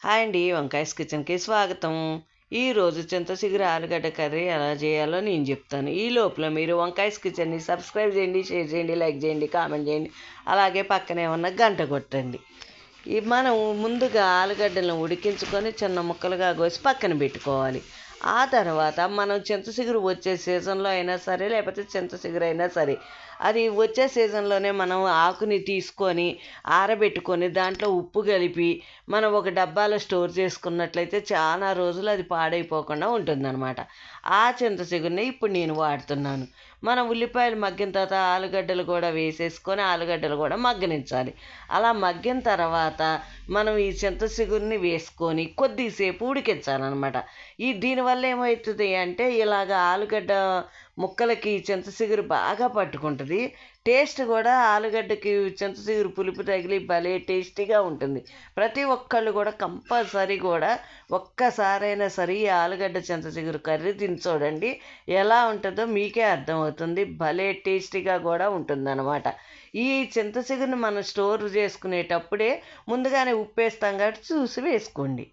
Hi అండి, వంకాయస్ కిచెన్కి స్వాగతం. ఈరోజు చింతచిగురు ఆలుగడ్డ కర్రీ ఎలా చేయాలో నేను చెప్తాను. ఈ లోపల మీరు వంకాయస్ కిచెన్ని సబ్స్క్రైబ్ చేయండి, షేర్ చేయండి, లైక్ చేయండి, కామెంట్ చేయండి. అలాగే పక్కనే ఉన్న గంట కొట్టండి. మనం ముందుగా ఆలుగడ్డలను ఉడికించుకొని చిన్న ముక్కలుగా కోసి పక్కన పెట్టుకోవాలి. ఆ తర్వాత మనం చింతచిగురు వచ్చే సీజన్లో అయినా సరే, లేకపోతే చింతచిగురు అయినా సరే, అది వచ్చే సీజన్లోనే మనం ఆకుని తీసుకొని ఆరబెట్టుకొని దాంట్లో ఉప్పు కలిపి మనం ఒక డబ్బాలో స్టోర్ చేసుకున్నట్లయితే చాలా రోజులు అది పాడైపోకుండా ఉంటుందన్నమాట. ఆ చింతచిగురిని ఇప్పుడు నేను వాడుతున్నాను. మనం ఉల్లిపాయలు మగ్గిన తర్వాత ఆలుగడ్డలు కూడా వేసేసుకొని ఆలుగడ్డలు కూడా మగ్గనించాలి. అలా మగ్గిన తర్వాత మనం ఈ చింతచిగురిని వేసుకొని కొద్దిసేపు ఉడికించాలన్నమాట. దీనివల్ల ఏమవుతుంది అంటే ఇలాగ ఆలుగడ్డ ముక్కలకి చింతచిగురు బాగా పట్టుకుంటుంది. టేస్ట్ కూడా ఆలుగడ్డకి చింతచిగురు పులుపు తగిలి భలే టేస్టీగా ఉంటుంది. ప్రతి ఒక్కళ్ళు కూడా కంపల్సరీ కూడా ఒక్కసారైనా సరే ఈ ఆలుగడ్డ చింతచిగురు కర్రీ తిని చూడండి. ఎలా ఉంటుందో మీకే అర్థమవుతుంది. భలే టేస్టీగా కూడా ఉంటుందన్నమాట. ఈ చింతచిగురుని మనం స్టోర్ చేసుకునేటప్పుడే ముందుగానే ఉప్పు వేస్తాం కాబట్టి చూసి వేసుకోండి.